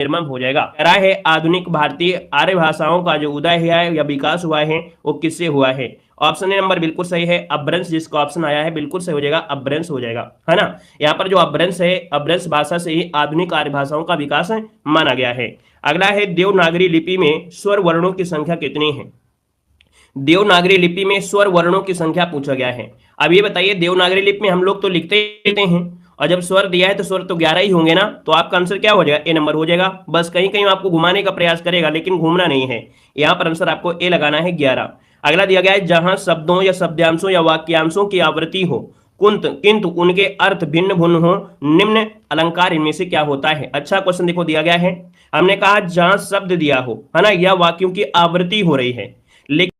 निर्मम हो जाएगा। कह रहा है आधुनिक भारतीय आर्य भाषाओं का जो उदय है या विकास हुआ है वो किससे हुआ है? ऑप्शन ए नंबर बिल्कुल सही है, अपभ्रंश। जिसका ऑप्शन आया है बिल्कुल सही हो जाएगा, अपभ्रंश हो जाएगा, है ना। यहाँ पर जो अपभ्रंश है, अपभ्रंश भाषा से ही आधुनिक आर्य भाषाओं का विकास माना गया है। अगला है देवनागरी लिपि में स्वर वर्णों की संख्या कितनी है? देवनागरी लिपि में स्वर वर्णों की संख्या पूछा गया है। अब ये बताइए, देवनागरी लिपि में हम लोग तो लिखते हैं और जब स्वर दिया है तो स्वर तो 11 ही होंगे ना, तो आपका आंसर क्या हो जाएगा? ए नंबर हो जाएगा। बस कहीं कहीं आपको घुमाने का प्रयास करेगा लेकिन घूमना नहीं है, यहाँ पर आंसर आपको ए लगाना है 11। अगला दिया गया है जहां शब्दों या शब्दांशों या वाक्यांशों की आवृत्ति हो किंतु उनके अर्थ भिन्न भिन्न हो, निम्न अलंकार इनमें से क्या होता है? अच्छा क्वेश्चन देखो दिया गया है, हमने कहा जहां शब्द दिया हो, है ना, या वाक्यों की आवृत्ति हो रही है। लेकिन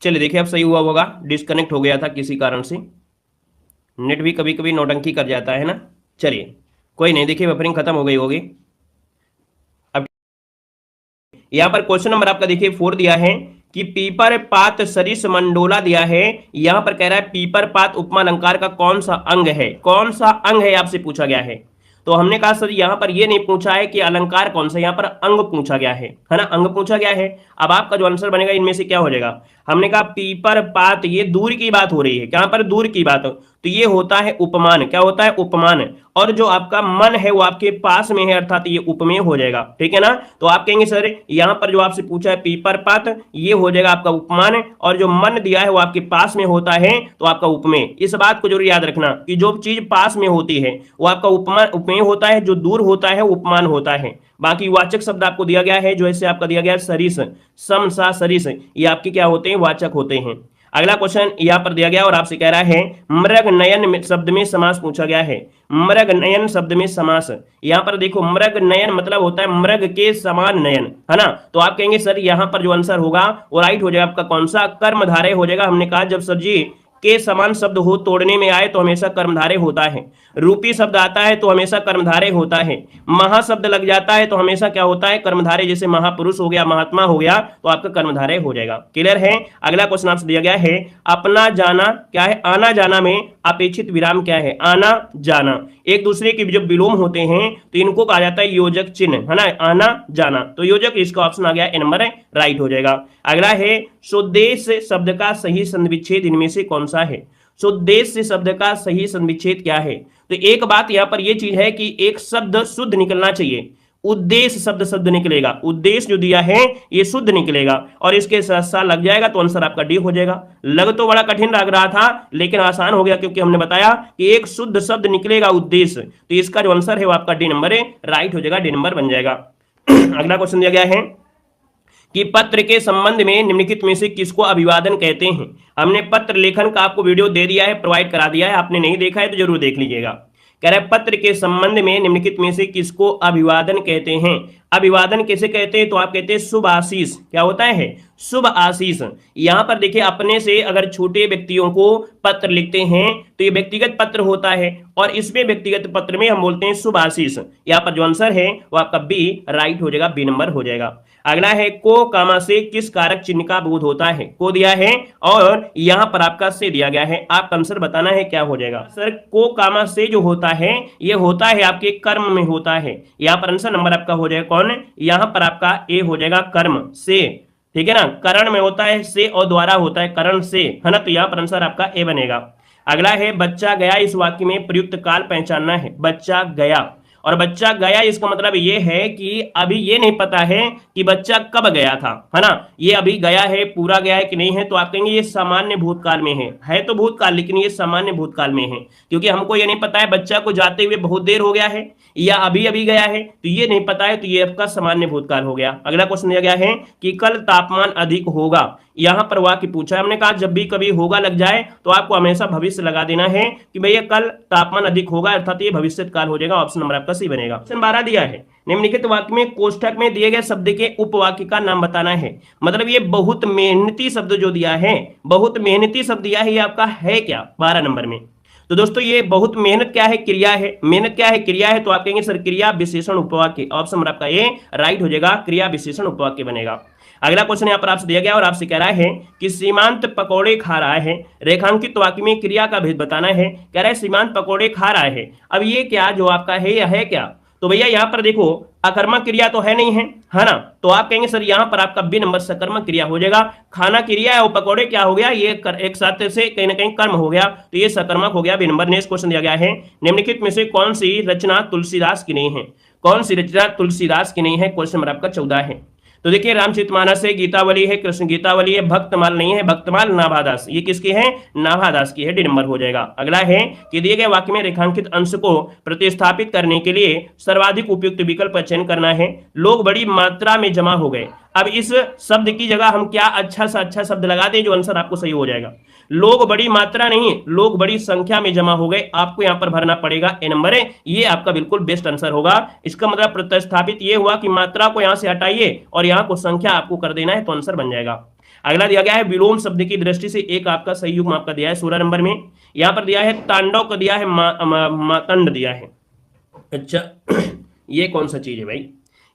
चलिए देखिए अब सही हुआ होगा, डिस्कनेक्ट हो गया था किसी कारण से, नेट भी कभी कभी नौटंकी कर जाता है ना। चलिए कोई नहीं, देखिए बफरिंग खत्म हो गई होगी। अब यहां पर क्वेश्चन नंबर आपका देखिए 4 दिया है कि पीपर पात सरिस मंडोला दिया है। यहां पर कह रहा है पीपर पात उपमा अलंकार का कौन सा अंग है? कौन सा अंग है आपसे पूछा गया है। तो हमने कहा सर यहां पर यह नहीं पूछा है कि अलंकार कौन सा, यहां पर अंग पूछा गया है ना, अंग पूछा गया है। अब आपका जो आंसर बनेगा इनमें से क्या हो जाएगा? हमने कहा पीपर पात, ये दूर की बात हो रही है, क्या पर दूर की बात, तो ये होता है उपमान। क्या होता है? उपमान। और जो आपका मन है वो आपके पास में है, अर्थात ये उपमेय हो जाएगा, ठीक है ना। तो आप कहेंगे सर यहां पर जो आपसे पूछा है पीपर पात, ये हो जाएगा आपका उपमान, और जो मन दिया है वो आपके पास में होता है तो आपका उपमेय। इस बात को जरूर याद रखना कि जो चीज पास में होती है वो आपका उपमान उपमेय होता है, जो दूर होता है उपमान होता है। बाकी वाचक शब्द आपको दिया गया है, जो ऐसे आपका दिया गया है सरिस, सम सा सरिस, ये आपके क्या होते हैं? वाचक होते हैं। अगला क्वेश्चन यहां पर दिया गया और आपसे कह रहा है मृग नयन शब्द में समास पूछा गया है। मृग नयन शब्द में समास, यहां पर देखो मृग नयन मतलब होता है मृग के समान नयन, है ना। तो आप कहेंगे सर यहां पर जो आंसर होगा वो राइट हो जाएगा आपका कौन सा? कर्मधारय हो जाएगा। हमने कहा जब सर जी के समान शब्द हो तोड़ने में आए तो हमेशा कर्मधारय होता है। रूपी शब्द आता है तो हमेशा कर्मधारय होता है। महा शब्द लग जाता है तो हमेशा क्या होता है? कर्मधारय। जैसे महापुरुष हो गया, महात्मा हो गया, तो आपका कर्मधारय हो जाएगा। क्लियर है। अगला क्वेश्चन आपसे दिया गया है अपना जाना क्या है? आना जाना में अपेक्षित विराम क्या है? आना जाना एक दूसरे के जब विलोम होते हैं तो इनको कहा जाता है योजक चिन्ह, है ना। आना जाना तो योजक, इसका ऑप्शन आ गया ए नंबर राइट हो जाएगा। अगला है स्वदेश शब्द का सही संविच्छेद इनमें से कौन सा है? स्वदेश शब्द का सही संविच्छेद क्या है? तो एक बात यहां पर यह चीज है कि एक शब्द शुद्ध निकलना चाहिए, उद्देश्य शब्द शुद्ध निकलेगा, उद्देश्य जो दिया है ये शुद्ध निकलेगा, और इसके साथ साथ लग जाएगा तो आंसर आपका डी हो जाएगा। लग तो बड़ा कठिन लग रहा था लेकिन आसान हो गया क्योंकि हमने बताया कि एक शुद्ध शब्द निकलेगा उद्देश्य, तो इसका जो आंसर है वो आपका डी नंबर है, राइट हो जाएगा, डी नंबर बन जाएगा। अगला क्वेश्चन दिया गया है कि पत्र के संबंध में निम्नलिखित में से किसको अभिवादन कहते हैं? हमने पत्र लेखन का आपको वीडियो दे दिया है, प्रोवाइड करा दिया है, आपने नहीं देखा है तो जरूर देख लीजिएगा। कह रहा है पत्र के संबंध में निम्नलिखित में से किसको अभिवादन कहते हैं? अभिवादन कैसे कहते हैं? तो आप कहते हैं शुभ आशीष। क्या होता है? शुभ आशीष। यहां पर देखिए अपने से अगर छोटे व्यक्तियों को पत्र लिखते हैं तो ये व्यक्तिगत पत्र होता है, और इसमें व्यक्तिगत पत्र में हम बोलते हैं शुभ आशीष। यहां पर जो आंसर है वो आपका बी राइट हो जाएगा, बी नंबर हो जाएगा। अगला है को कामा से किस कारक चिन्ह का बोध होता है? को दिया है और यहां पर आपका से दिया गया है, आपका आंसर बताना है क्या हो जाएगा। सर को कामा से जो होता है ये होता है आपके कर्म में होता है, यहां पर आंसर नंबर आपका हो जाएगा कौन? यहां पर आपका ए हो जाएगा कर्म से, ठीक है ना। करण में होता है से और द्वारा होता है करण से, है ना, तो यहां पर आंसर आपका ए बनेगा। अगला है बच्चा गया, इस वाक्य में प्रयुक्त काल पहचानना है। बच्चा गया, और बच्चा गया इसका मतलब ये है कि अभी ये नहीं पता है कि बच्चा कब गया था, है ना। ये अभी गया है, पूरा गया है कि नहीं है, तो आप कहेंगे ये सामान्य भूतकाल में है तो भूतकाल लेकिन ये सामान्य भूतकाल में है, क्योंकि हमको ये नहीं पता है बच्चा को जाते हुए बहुत देर हो गया है या अभी अभी गया है, तो ये नहीं पता है, तो ये आपका सामान्य भूतकाल हो गया। अगला क्वेश्चन दिया गया है कि कल तापमान अधिक होगा, यहां पर वाक्य पूछा है। हमने कहा जब भी कभी होगा लग जाए तो आपको हमेशा भविष्य लगा देना है कि भैया कल तापमान अधिक होगा, अर्थात ये भविष्य काल हो जाएगा, ऑप्शन नंबर आपका सी बनेगा। ऑप्शन 12 दिया है निम्नलिखित वाक्य में कोष्ठक में दिए गए शब्द के उपवाक्य का नाम बताना है। मतलब ये बहुत मेहनती शब्द जो दिया है, बहुत मेहनती शब्द दिया है, ये आपका है क्या 12 नंबर में? तो दोस्तों ये बहुत मेहनत क्या है? क्रिया है। मेहनत क्या है? क्रिया है, तो आप कहेंगे सर क्रिया विशेषण उपवाक्य, ऑप्शन नंबर आपका ए राइट हो जाएगा, क्रिया विशेषण उपवाक्य बनेगा। अगला क्वेश्चन यहाँ पर आपसे दिया गया और आपसे कह रहा है कि सीमांत पकौड़े खा रहा है, रेखांकित वाक्य में क्रिया का भेद बताना है। कह रहा है सीमांत पकौड़े खा रहा है, अब ये क्या जो आपका है यह है क्या? तो भैया यहाँ पर देखो अकर्मक क्रिया तो है नहीं है ना, तो आप कहेंगे सर यहाँ पर आपका बी नंबर सकर्मक क्रिया हो जाएगा। खाना क्रिया है और पकौड़े क्या हो गया, ये एक साथ से कहीं ना कहीं कर्म हो गया, तो ये सकर्मक हो गया, बी नंबर। नेक्स्ट क्वेश्चन दिया गया है, निम्नलिखित में से कौन सी रचना तुलसीदास की नहीं है, कौन सी रचना तुलसीदास की नहीं है, क्वेश्चन नंबर आपका 14 है। तो देखिए रामचरितमानस है, गीतावली है, कृष्ण गीतावली है, भक्तमाल नहीं है, भक्तमाल नाभादास, ये किसकी है, नाभादास की है, डी नंबर हो जाएगा। अगला है कि दिए गए वाक्य में रेखांकित अंश को प्रतिस्थापित करने के लिए सर्वाधिक उपयुक्त विकल्प का चयन करना है। लोग बड़ी मात्रा में जमा हो गए। अब इस शब्द की जगह हम क्या अच्छा सा अच्छा शब्द लगा दें जो आंसर आपको सही हो जाएगा। लोग बड़ी मात्रा नहीं, लोग बड़ी संख्या में जमा हो गए, आपको यहां पर भरना पड़ेगा ए नंबर है, ये आपका बिल्कुल बेस्ट आंसर होगा। इसका मतलब प्रतिस्थापित ये हुआ कि मात्रा को यहां से हटाइए और यहां को संख्या आपको कर देना है, तो आंसर बन जाएगा। अगला दिया गया है विलोम शब्द की दृष्टि से एक आपका सही युग्म आपका दिया है 16 नंबर में। यहां पर दिया है तांडव का दिया है मातंड दिया है। अच्छा ये कौन सा चीज है भाई,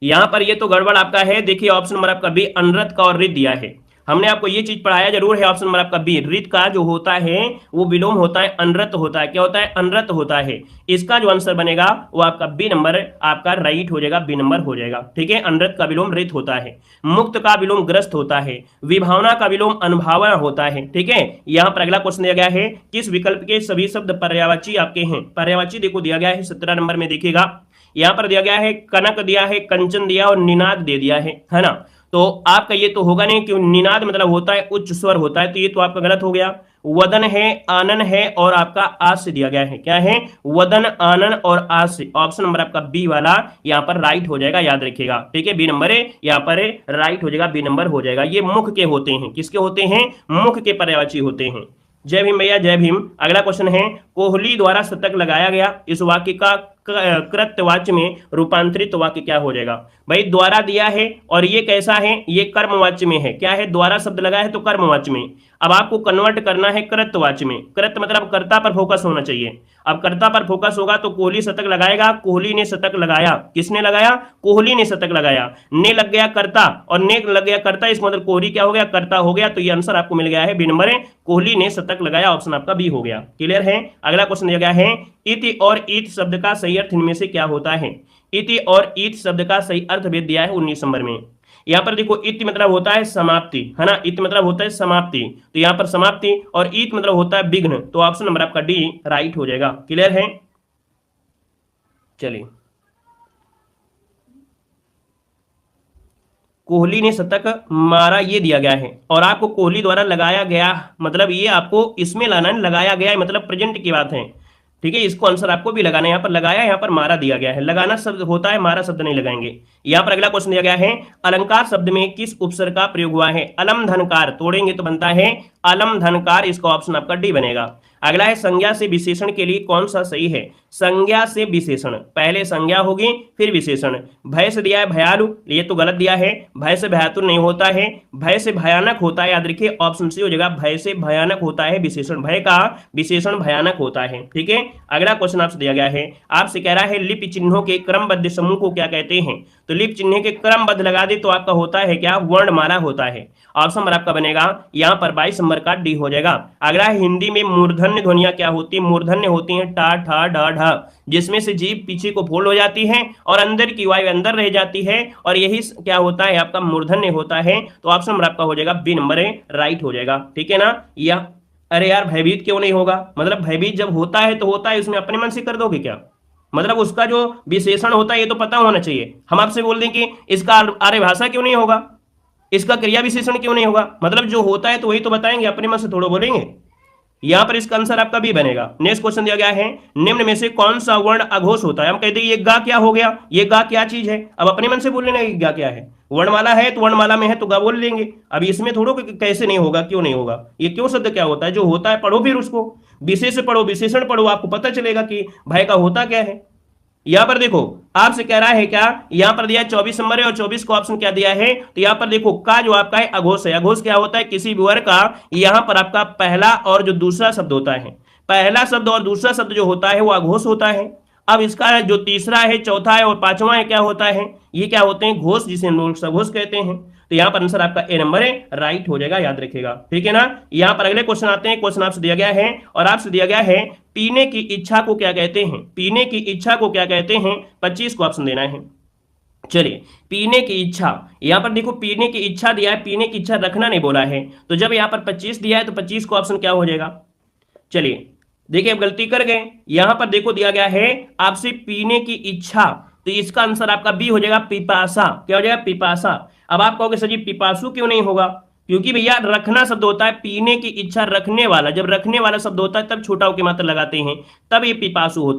यहां पर ये तो गड़बड़ आपका है। देखिए ऑप्शन नंबर आपका बी अनरत का और रित दिया है, हमने आपको ये चीज पढ़ाया जरूर है। ऑप्शन नंबर आपका बी रित का जो होता है वो विलोम होता है, अनरत होता है, क्या होता है, अनरत होता है। इसका जो आंसर बनेगा वो आपका बी नंबर आपका राइट हो जाएगा, बी नंबर हो जाएगा, ठीक है। अनरत का विलोम रित होता है, मुक्त का विलोम ग्रस्त होता है, विभावना का विलोम अनुभावना होता है, ठीक है। यहां पर अगला क्वेश्चन दिया गया है, किस विकल्प के सभी शब्द पर्यायवाची आपके हैं। पर्यायवाची देखो दिया गया है 17 नंबर में, देखिएगा यहां पर दिया गया है कनक दिया है, कंचन दिया और निनाद दे दिया है ना। तो आपका ये तो होगा नहीं, क्यों, निनाद मतलब होता है उच्च स्वर होता है, तो ये तो आपका गलत हो गया। वदन है, आनन है और आपका आज से दिया गया है, क्या है, वदन, आनन और आज से। ऑप्शन नंबर आपका बी वाला यहाँ पर राइट हो जाएगा, याद रखिएगा, ठीक है। बी नंबर है यहाँ पर राइट हो जाएगा, बी नंबर हो जाएगा। ये मुख के होते हैं, किसके होते हैं, मुख के पर्यायवाची होते हैं। जय भीम भैया, जय भीम। अगला क्वेश्चन है, कोहली द्वारा शतक लगाया गया, इस वाक्य का कृत्यवाच्य में रूपांतरित वाक्य क्या हो जाएगा। भाई द्वारा दिया है और ये कैसा है, ये कर्मवाच्य में है, क्या है, द्वारा शब्द लगा है तो कर्मवाच्य में। अब आपको कन्वर्ट करना है कृत्यवाच्य में। कृत्य मतलब कर्ता पर फोकस होना चाहिए। अब कर्ता पर फोकस होगा तो कोहली शतक लगाएगा, कोहली ने शतक लगाया, किसने लगाया, कोहली ने शतक लगाया। ने लग गया कर्ता और ने लग गया कर्ता, इसका मतलब कोहली क्या हो गया, कर्ता हो गया। तो ये आंसर आपको मिल गया है बी नंबर है, कोहली ने शतक लगाया, ऑप्शन आपका बी हो गया। क्लियर है। अगला क्वेश्चन दिया गया है, इति और ईत शब्द का सही अर्थ इनमें से क्या होता है। इति और ईत शब्द का सही अर्थ भेद दिया है 19 नंबर में। यहां पर देखो इति मतलब होता है समाप्ति, है ना, इति मतलब होता है समाप्ति, तो यहां पर समाप्ति, और ईत मतलब होता है विघ्न, तो ऑप्शन नंबर आपका डी राइट हो जाएगा। क्लियर है। चलिए, कोहली ने शतक मारा ये दिया गया है और आपको कोहली द्वारा लगाया गया मतलब ये आपको इसमें लाना है, लगाया गया है मतलब प्रेजेंट की बात है, ठीक है। इसको आंसर आपको भी लगाना है, यहाँ पर लगाया, यहाँ पर मारा दिया गया है, लगाना शब्द होता है, मारा शब्द नहीं लगाएंगे। यहाँ पर अगला क्वेश्चन दिया गया है, अलंकार शब्द में किस उपसर्ग का प्रयोग हुआ है। अलम धनकार, तोड़ेंगे तो बनता है अलम धनकार, इसका ऑप्शन आपका डी बनेगा। अगला है, संज्ञा से विशेषण के लिए कौन सा सही है। संज्ञा से विशेषण, पहले संज्ञा होगी फिर विशेषण। भय से दिया है भयालु, ये तो गलत दिया है, भय से भयातुर नहीं होता है, भय से भयानक होता है, याद रखिए ऑप्शन सी हो जाएगा, भय से भयानक होता है विशेषण, भय का विशेषण भयानक होता है, ठीक है। अगला क्वेश्चन आपसे दिया गया है, आपसे कह रहा है लिपि चिन्हों के क्रमबद्ध समूह को क्या कहते हैं। तो लिपि चिन्ह के क्रमबद्ध लगा दे तो आपका होता है क्या, वर्णमाला होता है। ऑप्शन नंबर आपका बनेगा यहाँ पर 22 नंबर का डी हो जाएगा। अगला है, हिंदी में मूर्धन्य ध्वनियां क्या होती है। मूर्धन्य होती हैं टा ठा डा ढा, जिसमें से जीभ पीछे को फोल्ड हो जाती है और अंदर की वायु अंदर रह जाती है, और यही क्या होता है आपका मूर्धन्य होता है। तो ऑप्शन नंबर आपका हो जाएगा बी नंबर है, राइट हो जाएगा, ठीक है ना। या अरे यार भयभीत क्यों नहीं होगा, मतलब भयभीत जब होता है तो होता है, उसमें अपने मन से कर दोगे क्या, मतलब उसका जो विशेषण होता है ये तो पता होना चाहिए। हम आपसे बोल दें कि इसका आर्यभाषा क्यों नहीं होगा, इसका क्रिया विशेषण क्यों नहीं होगा, मतलब जो होता है तो वही तो बताएंगे, अपने मन से थोड़ा बोलेंगे। यहां पर इसका आंसर आपका भी बनेगा। नेक्स्ट क्वेश्चन दिया गया है, निम्न में से कौन सा वर्ण अघोष होता है। हम कहते हैं ये गा क्या हो गया, ये गा क्या चीज है, अब अपने मन से बोल लेना गा क्या है। वर्णमाला है तो वर्णमाला में है तो गा बोल लेंगे। अब इसमें थोड़ो कैसे नहीं होगा, क्यों नहीं होगा, ये क्यों शब्द क्या होता है, जो होता है पढ़ो, फिर उसको विशेष पढ़ो, विशेषण पढ़ो, आपको पता चलेगा कि भय का होता क्या है। यहां पर देखो आपसे कह रहा है क्या, यहां पर दिया 24 नंबर है और 24 को ऑप्शन क्या दिया है, तो यहां पर देखो का जो आपका है अघोष है। अघोष क्या होता है, किसी भी वर्ग का यहां पर आपका पहला और जो दूसरा शब्द होता है, पहला शब्द और दूसरा शब्द जो होता है वो अघोष होता है। अब इसका जो तीसरा है, चौथा है और पांचवा है, क्या होता है, ये क्या होते हैं, घोष, जिसे हम लोग सघोष कहते हैं। तो यहाँ पर आंसर आपका ए नंबर है, राइट हो जाएगा, याद रखिएगा, ठीक है ना। यहाँ पर अगले क्वेश्चन आते हैं। क्वेश्चन आपसे दिया गया है और आपसे दिया गया है पीने की इच्छा को क्या कहते हैं, पीने की इच्छा को क्या कहते हैं, 25 को ऑप्शन देना है। चलिए, पीने की इच्छा, यहां पर देखो पीने की इच्छा दिया है, पीने की इच्छा रखना नहीं बोला है, तो जब यहां पर 25 दिया है तो 25 को ऑप्शन क्या हो जाएगा। चलिए देखिए, अब गलती कर गए, यहां पर देखो दिया गया है आपसे पीने की इच्छा, तो इसका आंसर आपका बी हो जाएगा, पिपासा। क्या हो जाएगा, पिपासा। अब आप कहोगे सर जी पिपासु क्यों नहीं होगा, क्योंकि भैया रखना शब्द होता है, पीने की इच्छा रखने वाला, जब रखने वाला शब्द होता है तब छोटा होकर मात्र लगाते हैं, तब ये पिपासु होता है।